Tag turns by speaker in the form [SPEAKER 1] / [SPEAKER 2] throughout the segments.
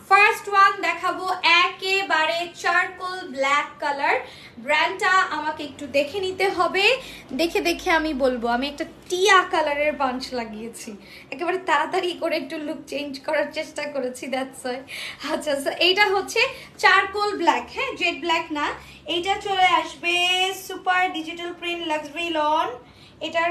[SPEAKER 1] First one দেখাবো একেবারে charcoal black colour. ব্র্যান্ডটা আমাকে একটু দেখে নিতে হবে, দেখে দেখে আমি বলবো। আমি একটা টিয়া কালারের পাঞ্চ লাগিয়েছি, একেবারে তাড়াতাড়ি করে একটু লুক চেঞ্জ করার চেষ্টা করেছি, দ্যাটস ওয়াই। আচ্ছা, এইটা হচ্ছে চারকোল ব্ল্যাক, হ্যাঁ জেড ব্ল্যাক না। এইটা চলে আসবে super digital print luxury loan. এটার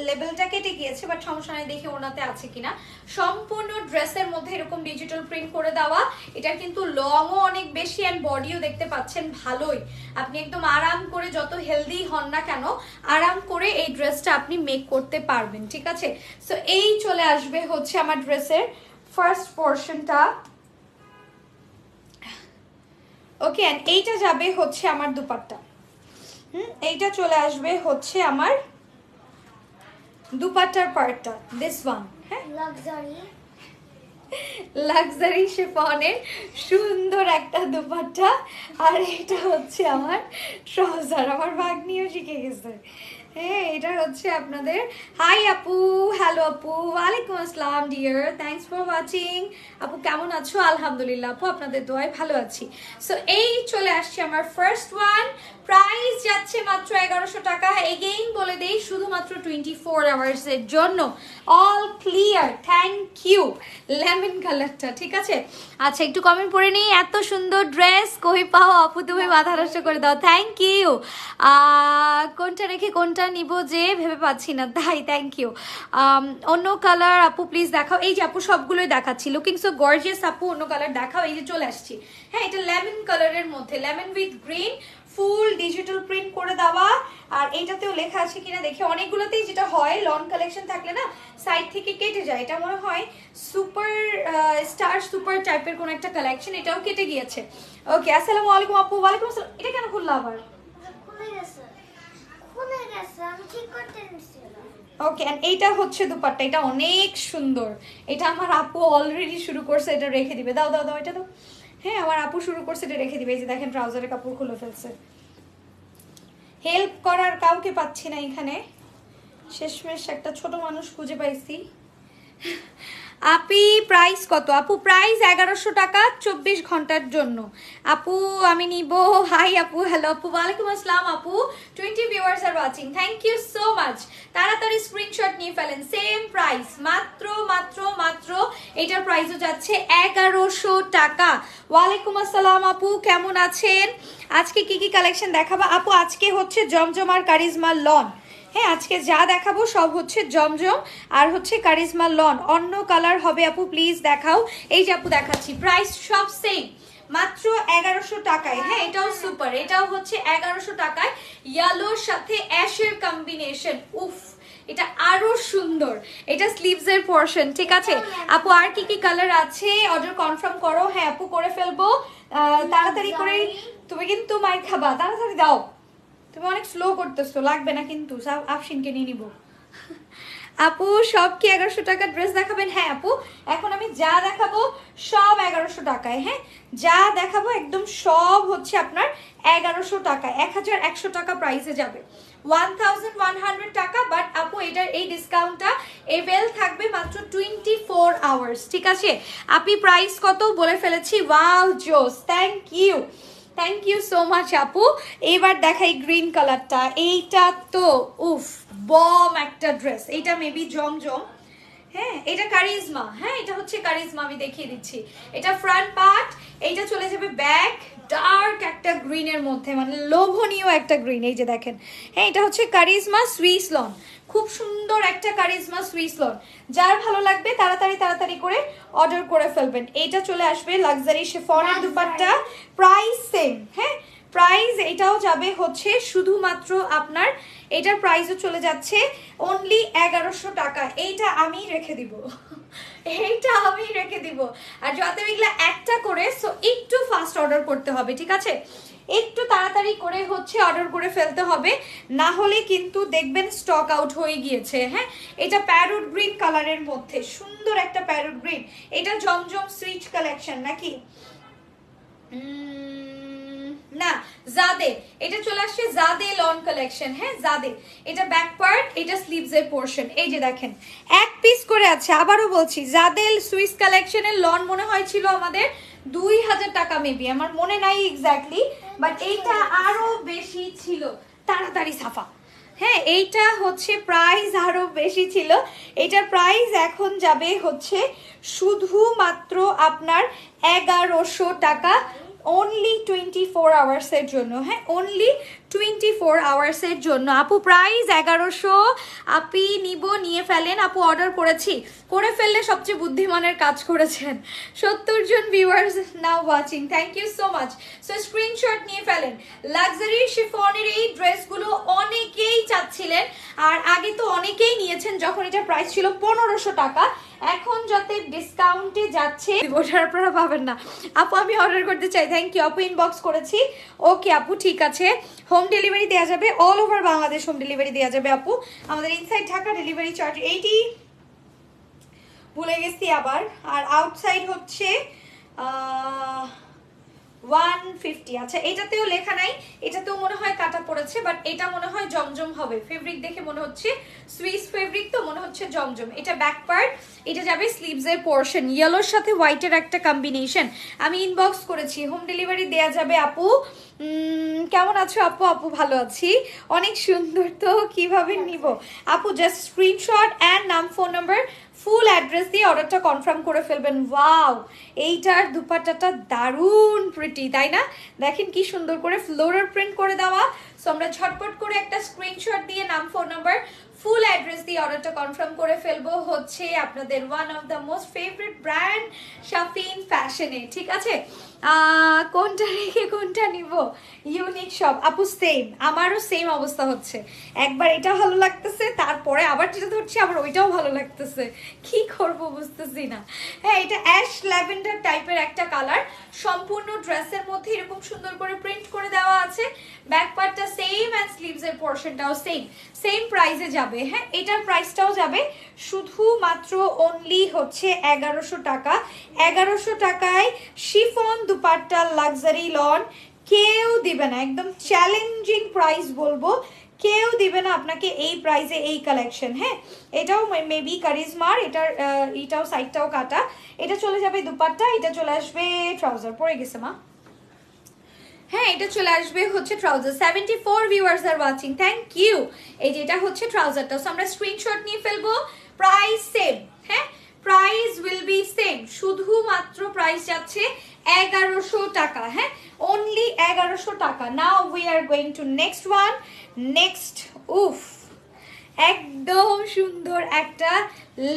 [SPEAKER 1] লেবেলটা কেটে গিয়েছে, বাট সমস্যা নাই, দেখে ওনাতে আছে কিনা। সম্পূর্ণ ড্রেসের মধ্যে এরকম ডিজিটাল প্রিন্ট করে দেওয়া। এটার কিন্তু লংও অনেক বেশি অ্যান্ড বডিও দেখতে পাচ্ছেন ভালোই। আপনি একদম আরাম করে, যত হেলদি হন না কেন, আরাম করে এই ড্রেসটা আপনি মেক করতে পারবেন, ঠিক আছে। সো এই চলে আসবে হচ্ছে আমার ড্রেসের ফার্স্ট পোর্শনটা। ওকে, অ্যান্ড এইটা যাবে হচ্ছে আমার দুপাট্টা। এইটা চলে আসবে হচ্ছে আমার দুপাট্টার পার্টটা, দিস ওয়ান। হ্যাঁ, লাক্সারি শিফনের সুন্দর একটা দুপাট্টা। আর এটা হচ্ছে আমার ট্রাউজার। আমার ভাগ্নিও শিখে গেছে। হ্যাঁ, এটা হচ্ছে আপনাদের। হাই আপু, হ্যালো আপু, ওয়ালাইকুম আসসালাম ডিয়ার, থ্যাংকস ফর ওয়াচিং। আপু কেমন আছো? আলহামদুলিল্লাহ আপু, আপনাদের দোয়ায় ভালো আছি। সো এই চলে আসছে আমার ফার্স্ট ওয়ান। প্রাইস যাচ্ছে মাত্র 1100 টাকা। এগেইন বলে দেই, শুধুমাত্র 24 আওয়ার্সের জন্য। All clear, thank you. Lemon কালারটা, ঠিক আছে। আচ্ছা, একটু কমেন্ট পড়ে নিই। এত সুন্দর ড্রেস কই পাও আপু, তুমি মাথা নষ্ট করে দাও, থ্যাংক ইউ। কোনটা রেখে কোনটা নিব যে ভেবে পাচ্ছি না, তাই থ্যাংক ইউ। অন্য কালার আপু প্লিজ দেখাও। এই যে আপু সবগুলোই দেখাচ্ছি, লুকিং সো গর্জিয়াস আপু, অন্য কালার দেখাও। এই যে চলে আসছি। হ্যাঁ, এটা লেমন কালারের মধ্যে, lemon with green, full digital print করে দেওয়া। আর এইটাতেও লেখা আছে কিনা দেখে। অনেকগুলোতেই যেটা হয়, লং কালেকশন থাকলে না সাইড থেকে কেটে যায়। এটা মনে হয় সুপার স্টার সুপার টাইপের কোন একটা কালেকশন, এটাও কেটে গিয়েছে। ওকে, আসসালামু আলাইকুম আপু। ওয়ালাইকুম আসসালাম। এটা কেন খুললো আবার? ওকে, এন্ড এইটা হচ্ছে দুপাট্টা। এটা অনেক সুন্দর। এটা আমার আপু অলরেডি শুরু করছে, এটা রেখে দিবে। দাও দাও দাও, এটা দাও। হ্যাঁ, আমার আপু শুরু করছে, এটা রেখে দিবে। এই যে দেখেন, ট্রাউজারের কাপড় খুলে ফেলছে। হেল্প করার কাউকে পাচ্ছি না এখানে, শেষমেশ একটা ছোট মানুষ খুঁজে পাইছি। আপি প্রাইস কত? আপু প্রাইস 1100 টাকা 24 ঘন্টার জন্য। আপু আমি নিব। হাই আপু, হ্যালো আপু, ওয়ালাইকুম আসসালাম আপু। 20 viewers are watching, thank you so much. তাড়াতাড়ি স্ক্রিনশট নিয়ে ফেলেন। সেম প্রাইস, মাত্র মাত্র মাত্র এটার প্রাইসও যাচ্ছে 1100 টাকা। ওয়ালাইকুম আসসালাম আপু, কেমন আছেন? আজকে কি কি কালেকশন দেখাবো আপু? আজকে হচ্ছে জমজম আর কারিজমা লন। হ্যাঁ, আজকে যা দেখাবো সব হচ্ছে জমজম আর হচ্ছে কারিজমা লন। অন্য কালার হবে আপু প্লিজ দেখাও। এই যে আপু দেখাচ্ছি, প্রাইস সব সেম, মাত্র 1100 টাকায়। হ্যাঁ, এটাও সুপার, এটাও হচ্ছে 1100 টাকায়। ইয়েলোর সাথে অ্যাশের কম্বিনেশন, উফ এটা আরো সুন্দর। এটা স্লিভস এর পোরশন, ঠিক আছে আপু। আর কি কি কালার আছে অর্ডার কনফার্ম করো। হ্যাঁ আপু, করে ফেলবো তাড়াতাড়ি করে। তুমি কিন্তু মাইর খাবা, তাড়াতাড়ি দাও। তুমি অনেক স্লো করতেছো, লাগবে না কিন্তু, সব আফসিনকে নিয়ে নিবো। আপু সব কি 1100 টাকার ড্রেস দেখাবেন? হ্যাঁ আপু, এখন আমি যা দেখাবো সব 1100 টাকায়। হ্যাঁ, যা দেখাবো একদম সব হচ্ছে আপনার 1100 টাকা, 1100 টাকা প্রাইসে যাবে, 1100 টাকা। বাট আপু এটার এই ডিসকাউন্টটা এভেল থাকবে মাত্র 24 আওয়ার্স, ঠিক আছে। আপনি প্রাইস কত বলে ফেলেছি। ওয়াও জোস, thank you, thank you so much আপু। এবার দেখাই গ্রিন কালারটা। এইটা তো উফ বম একটা ড্রেস। এইটা মেবি জমজম, হ্যাঁ এটা কারিজমা। হ্যাঁ, এটা হচ্ছে কারিজমা, আমি দেখিয়ে দিচ্ছি। এটা ফ্রন্ট পার্ট, এইটা চলে যাবে ব্যাক, ডার্ক একটা গ্রিনের মধ্যে, মানে লোভনীয় একটা গ্রিন। এই যে দেখেন, হ্যাঁ এটা হচ্ছে কারিজমা সুইস লন। খুব সুন্দর একটা কারিজমা সুইস লন। যার ভালো লাগবে তাড়াতাড়ি তাড়াতাড়ি করে অর্ডার করে ফেলবেন। এইটা চলে আসবে লাক্সারি শিফনের দুপাট্টা, প্রাইস সেম। হ্যাঁ, প্রাইস এটাও যাবে হচ্ছে শুধুমাত্র আপনার, এটার প্রাইসও চলে যাচ্ছে অনলি 1100 টাকা। এইটা আমি রেখে দিব, এইটা আমি রেখে দিব। আর যত এগুলা একটা করে, সো একটু ফাস্ট অর্ডার করতে হবে, ঠিক আছে। একটু তাড়াতাড়ি করে হচ্ছে অর্ডার করে ফেলতে হবে, না হলে কিন্তু দেখবেন স্টক আউট হয়ে গিয়েছে। হ্যাঁ, এটা প্যারোট গ্রিন কালারের মধ্যে, সুন্দর একটা প্যারোট গ্রিন। এটা জমজম সুইচ কালেকশন নাকি? না জাদে, এটা চলে আসছে জাদে লন কালেকশন। হ্যাঁ জাদে, এটা ব্যাক পার্ট, এটা স্লিভস এর পোরশন। এই যে দেখেন এক পিস করে আছে। আবারও বলছি জাদে সুইস কালেকশনের লন মনে হয় ছিল আমাদের 2000 টাকা মেবি, আমার মনে নাই এক্স্যাক্টলি, বাট এইটা আরো বেশি ছিল। তাড়াতাড়ি সাফা। হ্যাঁ এইটা হচ্ছে প্রাইস আরো বেশি ছিল, এটার প্রাইস এখন যাবে হচ্ছে শুধুমাত্র আপনার 1100 টাকা, অনলি 24 আওয়ার্সের জন্য। হ্যাঁ অনলি 24 আওয়ার্সের জন্য আপু, প্রাইস 1100। আপনি নিয়ে ফেলেন আপু, অর্ডার করে ফেললে সবচেয়ে বুদ্ধিমানের কাজ করেছেন। 70 জন viewers now watching, thank you so much. So screenshot নিয়ে ফেলেন। লাক্সারি শিফনের এই ড্রেসগুলো অনেকেই চাচ্ছিলেন, আর আগে তো অনেকেই নিয়েছেন যখন এটা প্রাইস ছিল 1500 টাকা। এখন যাতে ডিসকাউন্টে যাচ্ছে ওটার আপনারা পাবেন না। আপু আমি অর্ডার করতে চাই, থ্যাংক ইউ আপু, ইনবক্স করেছি। ওকে আপু ঠিক আছে, হোম ডেলিভারি দেওয়া যাবে, all over Bangladesh home delivery দেওয়া যাবে আপু। আমাদের ইনসাইড ঢাকা ডেলিভারি চার্জ 80, ভুলে গেছি আবার। আর আউটসাইড হচ্ছে 150। আচ্ছা এটাতেও লেখা নাই, এটাতেও মনে হয় কাটা পড়েছে, বাট এটা মনে হয় জমজম হবে। ফেব্রিক দেখে মনে হচ্ছে সুইস ফেব্রিক, তো মনে হচ্ছে জমজম। এটা ব্যাক পার্ট, এটা যাবে স্লিভস এর পোরশন, ইয়েলোর সাথে হোয়াইটের একটা কম্বিনেশন। আমি ইনবক্স করেছি, হোম ডেলিভারি দেয়া যাবে আপু। কেমন আছো আপু? আপু ভালো আছি, অনেক সুন্দর। তো কিভাবে নিব আপু? জাস্ট স্ক্রিনশট অ্যান্ড নাম, ফোন নাম্বার, ফুল অ্যাড্রেস দিয়ে অর্ডারটা কনফার্ম করে ফেলবেন। ওয়াও এইটার দুপাট্টাটা দারুণ প্রিটি, তাই না? দেখেন কি সুন্দর করে ফ্লোরাল প্রিন্ট করে দেওয়া। সো আমরা ঝটপট করে একটা স্ক্রিনশট দিয়ে নাম, ফোন নাম্বার, ফুল অ্যাড্রেস দিয়ে অর্ডারটা কনফার্ম করে ফেলবো হচ্ছে আপনাদের one of the most favourite brand Shafin ফ্যাশনে। ঠিক আছে, কোনটা রেখে কোনটা নিব? ইউনিক সব আপু সেম, আমারও সেম অবস্থা হচ্ছে। একবার এটা ভালো লাগতেছে, তারপরে আবার যেটা ধরছি আবার ওইটাও ভালো লাগতেছে, কি করব বুঝতেছি না। হ্যাঁ এটা অ্যাশ ল্যাভেন্ডার টাইপের একটা কালার, সম্পূর্ণ ড্রেসের মধ্যে এরকম সুন্দর করে প্রিন্ট করে দেওয়া আছে। ব্যাক পার্টটা সেম অ্যান্ড স্লিভস এর পোরশনটাও সেম প্রাইসে যাবে। হ্যাঁ এটার প্রাইসটাও যাবে শুধুমাত্র অনলি হচ্ছে 1100 টাকা। 1100 টাকায় শিফন দুপাট্টা লাক্সারি লন কেউ দিবে না, একদম চ্যালেঞ্জিং প্রাইস বলবো, কেউ দিবে না আপনাকে এই প্রাইসে এই কালেকশন। হ্যাঁ এটাও মেবি কারিজমার, এটাও সাইডটাও কাটা। এটা চলে যাবে দুপাট্টা, এটা চলে আসবে ট্রাউজার, পরে গেছে মা। হ্যাঁ এটা চলে আসবে হচ্ছে trouser. 74 viewers are watching, thank you. এই যে এটা হচ্ছে ট্রাউজারটা। সো আমরা স্ক্রিনশট নিয়ে ফেলবো। প্রাইস সেম, হ্যাঁ প্রাইস উইল বি সেম, শুধুমাত্র প্রাইস যাচ্ছে 1100 টাকা। হ্যাঁ অনলি 1100 টাকা। Now we are going to next one. Next উফ একদম সুন্দর একটা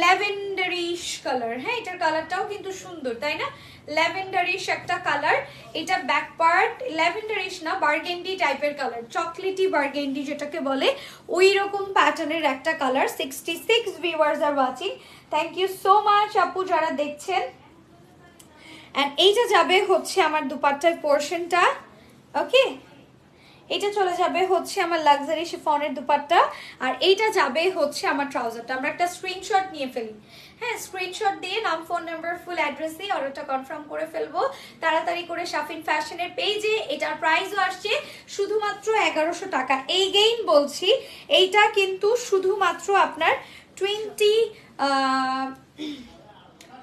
[SPEAKER 1] ল্যাভেন্ডারিশ কালার। হ্যাঁ এটার কালারটাও কিন্তু সুন্দর, তাই না? ল্যাভেন্ডারিশ একটা কালার। এটা ব্যাক পার্ট ল্যাভেন্ডারিশ না, বার্গেন্ডি টাইপের কালার, চকলেটি বার্গেন্ডি যেটাকে বলে, ওই রকম প্যাটার্নের একটা colour. 66 viewers are watching, thank you so much আপু যারা দেখছেন। অ্যান্ড এইটা যাবে হচ্ছে আমার দুপাট্টার পোর্শনটা। ওকে এটা চলে যাবে হচ্ছে আমার লাক্সারি শিফনের দুপাট্টা, আর এইটা যাবে হচ্ছে আমার ট্রাউজারটা। আমরা একটা স্ক্রিনশট নিয়ে ফেলি। হ্যাঁ স্ক্রিনশট দিয়ে নাম, ফোন নাম্বার, ফুল অ্যাড্রেস দিয়ে অর্ডারটা কনফার্ম করে ফেলবো তাড়াতাড়ি করে শাফিন ফ্যাশনের পেজে। এটার প্রাইসও আসছে শুধুমাত্র 1100 টাকা। এইগেইন বলছি এইটা কিন্তু শুধুমাত্র আপনার 20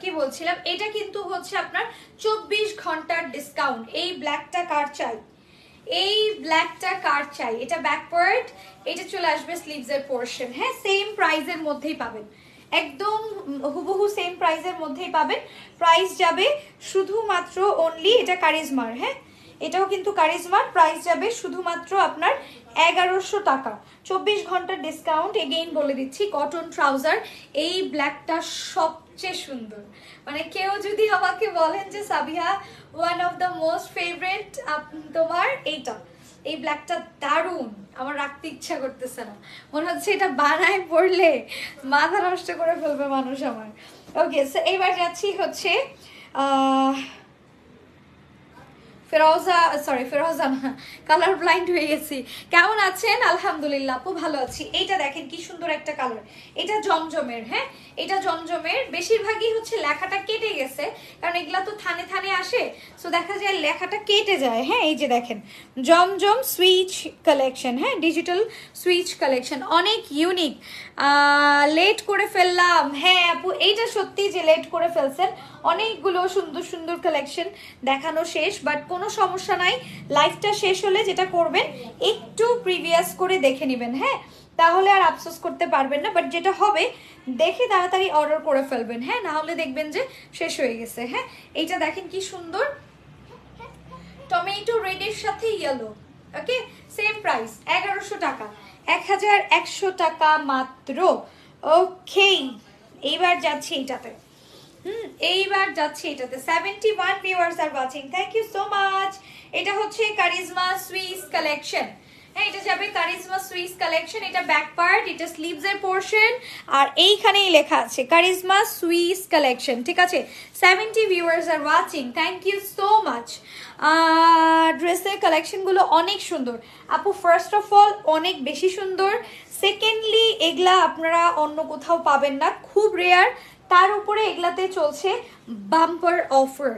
[SPEAKER 1] কি বলছিলাম, এটা কিন্তু হচ্ছে আপনার 24 ঘন্টার ডিসকাউন্ট। এই ব্ল্যাকটা কার চাই? এই ব্ল্যাকটা কার চাই? এটা ব্যাক পার্ট, এটা চলে আসবে স্লিভস এর পোরশন। হ্যাঁ সেম প্রাইসের মধ্যেই পাবেন, একদম হুবহু সেম প্রাইসের মধ্যেই পাবেন। প্রাইস যাবে শুধুমাত্র অনলি, এটা কারিজমার, হ্যাঁ এটাও কিন্তু কারিজমার। প্রাইস যাবে শুধুমাত্র আপনার 1100 টাকা, 24 ঘন্টার ডিসকাউন্ট। এগেইন বলে দিচ্ছি কটন ট্রাউজার, এই ব্ল্যাকটা সবচেয়ে সুন্দর। মানে কেউ যদি আমাকে বলেন যে Sabiha one of the most favourite তোমার এইটা, এই ব্ল্যাকটা দারুণ, আমার রাখতে ইচ্ছা করতেছে না, মনে হচ্ছে এটা বানায় পড়লে মাথা নষ্ট করে ফেলবে মানুষ আমার। ওকে সো এইবার যাচ্ছি হচ্ছে ফেরোজা, সরি ফেরোজা না, কালার ব্লাইন্ড হয়ে গেছি। কেমন আছেন? আলহামদুলিল্লাহ আপু ভালো আছি। এইটা দেখেন কি সুন্দর একটা কালার, এটা জমজমের। হ্যাঁ এটা জমজমের, বেশিরভাগই হচ্ছে লেখাটা কেটে গেছে, কারণ এগুলা তো থানে থানে আসে, সো দেখা যায় লেখাটা কেটে যায়। হ্যাঁ এই যে দেখেন জমজম সুইচ কালেকশন, হ্যাঁ ডিজিটাল সুইচ কালেকশন, অনেক ইউনিক। লেট করে ফেললাম, হ্যাঁ আপু এইটা সত্যি যে লেট করে ফেলছেন, অনেকগুলো সুন্দর সুন্দর কালেকশন দেখানো শেষ, বাট কোনো সমস্যা নাই, লাইফটা শেষ হলে যেটা করবেন একটু প্রিভিয়াস করে দেখে নেবেন, হ্যাঁ তাহলে আর আফসোস করতে পারবেন না, বাট যেটা হবে দেখে তাড়াতাড়ি অর্ডার করে ফেলবেন, হ্যাঁ না হলে দেখবেন যে শেষ হয়ে গেছে। হ্যাঁ এইটা দেখেন কি সুন্দর, টমেটো রেডের সাথে ইয়েলো, ওকে সেম প্রাইস 1100 টাকা, 1100 টাকা মাত্র। ওকে এইবার যাচ্ছি এইটাতে, এইবার যাচ্ছি এটাতে। 71 viewers are watching, thank you so much. এটা হচ্ছে কারিজমা সুইস কালেকশন, হ্যাঁ এটা যাবে কারিজমা সুইস কালেকশন। এটা ব্যাক পার্ট, এটা স্লিভস এর পোরশন, আর এইখানেই লেখা আছে কারিজমা সুইস কালেকশন, ঠিক আছে। 70 viewers are watching, thank you so much. ড্রেসের কালেকশনগুলো অনেক সুন্দর আপু, ফার্স্ট অফ অল অনেক বেশি সুন্দর, সেকেন্ডলি এগুলা আপনারা অন্য কোথাও পাবেন না, খুব রেয়ার, তার উপরে এগুলাতে চলছে বাম্পার অফার,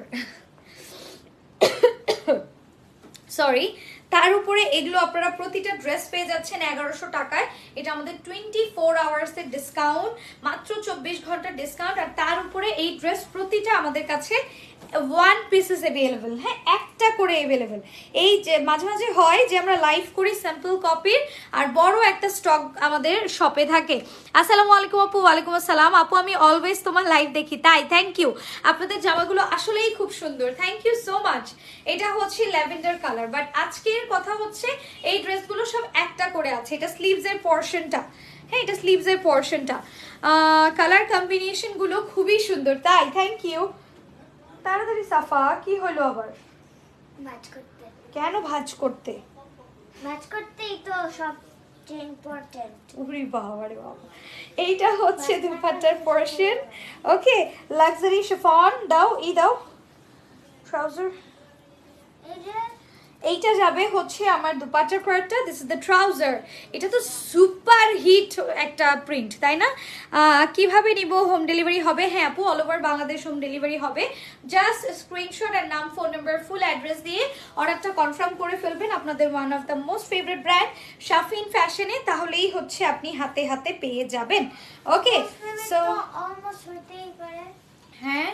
[SPEAKER 1] সরি তার উপরে এগুলো আপনারা প্রতিটা ড্রেস পেয়ে যাচ্ছেন 1100 টাকায়। এটা আমাদের 24 আওয়ার্সের ডিসকাউন্ট, মাত্র 24 ঘন্টার ডিসকাউন্ট, আর তার উপরে এই ড্রেস প্রতিটা আমাদের কাছে 1 পিসেস অ্যাভেলেবল, হ্যাঁ একটা করে অ্যাভেলেবল। এই যে মাঝে মাঝে হয় যে আমরা লাইভ করি স্যাম্পল কপির, আর বড় একটা স্টক আমাদের শপে থাকে। আসসালামু আলাইকুম আপু। ওয়ালাইকুম আসসালাম আপু, আমি অলওয়েজ তোমার লাইভ দেখি, তাই থ্যাংক ইউ। আপনাদের জামাগুলো আসলেই খুব সুন্দর, থ্যাংক ইউ সো মাচ। এটা হচ্ছে ল্যাভেন্ডার কালার, বাট আজকের কথা হচ্ছে এই ড্রেসগুলো সব একটা করে আছে, এটা স্লিভস এর পোরশনটা, হ্যাঁ এটা স্লিভস এর পোরশনটা। কালার কম্বিনেশন গুলো খুবই সুন্দর, তাই থ্যাংক ইউ। তাড়াতাড়ি সাফা, কি হলো আবার?
[SPEAKER 2] ভাঁজ করতে।
[SPEAKER 1] কেন ভাঁজ করতে?
[SPEAKER 2] ভাঁজ করতেই তো সবচেয়ে ইম্পর্টেন্ট।
[SPEAKER 1] উরি বাবা রে বাবা, এইটা হচ্ছে দুপাট্টার পোরশন, ওকে লাক্সারি শিফন। দাও ই দাও ট্রাউজার, এইটা যাবে হচ্ছে আমার দুপাট্টার পার্টটা, দিস ইজ দ্য ট্রাউজার। এটা তো সুপার হিট একটা প্রিন্ট, তাই না? কিভাবে নিব? হোম ডেলিভারি হবে? হ্যাঁ আপু all over Bangladesh home delivery হবে, জাস্ট স্ক্রিনশট আর নাম ফোন নাম্বার ফুল অ্যাড্রেস দিয়ে অর্ডারটা কনফার্ম করে ফেলবেন আপনাদের one of the most favourite brand Shafin ফ্যাশনে, তাহলেই হচ্ছে আপনি হাতে হাতে পেয়ে যাবেন। ওকে সো
[SPEAKER 2] অলমোস্ট হতেই পারে।
[SPEAKER 1] হ্যাঁ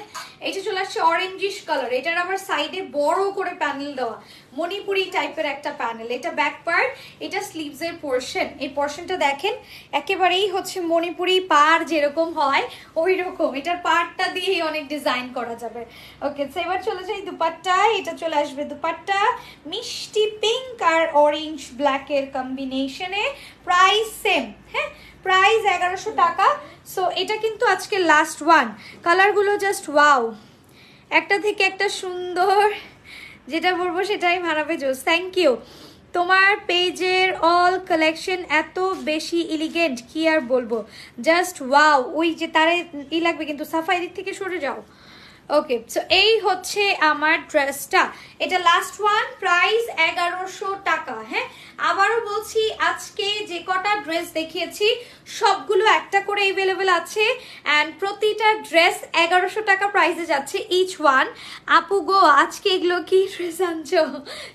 [SPEAKER 1] এটা চলে আসছে অরেঞ্জিশ কালার, এটার আবার সাইডে বড় করে প্যানেল দেওয়া, মণিপুরি টাইপের একটা প্যানেল। এটা ব্যাক পার্ট, এটা স্লিভস এর পোরশন। এই পোরশনটা দেখেন একেবারেই হচ্ছে মণিপুরি পাড় যেরকম হয় ওই রকম, এটার পাড়টা দিয়েই অনেক ডিজাইন করা যাবে। ওকে সো এবার চলে যাই দুপাট্টা, এটা চলে আসবে দুপাট্টা মিষ্টি পিঙ্ক আর অরেঞ্জ ব্ল্যাকের কম্বিনেশনে, প্রাইস সেম, হ্যাঁ প্রাইস 1100 টাকা। সো এটা কিন্তু আজকে লাস্ট ওয়ান, কালারগুলো জাস্ট ওয়াও, একটা থেকে একটা সুন্দর, যেটা বলবো সেটাই মানাবে জোস। Thank you. তোমার পেজের অল কালেকশন এত বেশি এলিগেন্ট, কি আর বলবো, জাস্ট ওয়াও। ওই যে তারে ই লাগবে কিন্তু, সাফাই দিক থেকে সরে যাও। ওকে সো এই হচ্ছে আমার ড্রেসটা, এটা লাস্ট ওয়ান, প্রাইস 1100 টাকা। হ্যাঁ আবারও বলছি আজকে যে কটা ড্রেস দেখিয়েছি সবগুলো একটা করে অ্যাভেলেবেল আছে, অ্যান্ড প্রতিটা ড্রেস 1100 টাকা প্রাইসে যাচ্ছে ইচ ওয়ান। আপু গো আজকে এগুলো কি ড্রেস আনছো,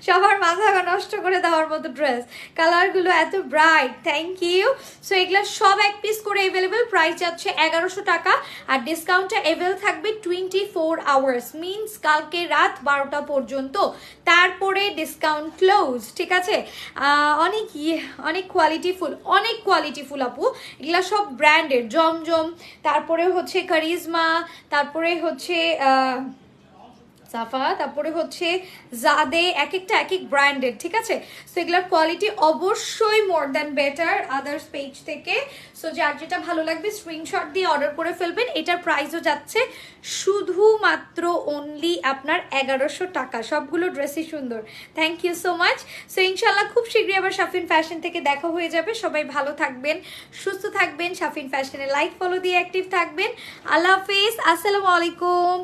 [SPEAKER 1] সবার মাথা নষ্ট করে দেওয়ার মতো ড্রেস, কালারগুলো এত ব্রাইট, থ্যাংক ইউ। সো এগুলো সব এক পিস করে অ্যাভেলেবেল, প্রাইস যাচ্ছে 1100 টাকা, আর ডিসকাউন্টটা অ্যাভেল থাকবে 24 আওয়ার্স, মিনস কালকে রাত 12টা পর্যন্ত, তারপরে ডিসকাউন্ট ক্লোজ, ঠিক আছে। অনেক অনেক কোয়ালিটিফুল, অনেক কোয়ালিটিফুল আপু, এগুলা সব ব্র্যান্ডের, জমজম, তারপরে হচ্ছে কারিজমা, তারপরে হচ্ছে সাফা, তারপরে হচ্ছে জাদে, এক একটা এক এক ব্র্যান্ডের, ঠিক আছে। সো এগুলোর কোয়ালিটি অবশ্যই more than better others page থেকে। সো যার যেটা ভালো লাগবে স্ক্রিনশট দিয়ে অর্ডার করে ফেলবেন। এটার প্রাইসও যাচ্ছে শুধুমাত্র অনলি আপনার 1100 টাকা, সবগুলো ড্রেসই সুন্দর, thank you so much. So ইনশাল্লাহ খুব শীঘ্রই আবার শাফিন ফ্যাশন থেকে দেখা হয়ে যাবে। সবাই ভালো থাকবেন, সুস্থ থাকবেন, শাফিন ফ্যাশনে লাইক ফলো দিয়ে অ্যাক্টিভ থাকবেন। আল্লাহ হাফিজ, আসসালামু আলাইকুম।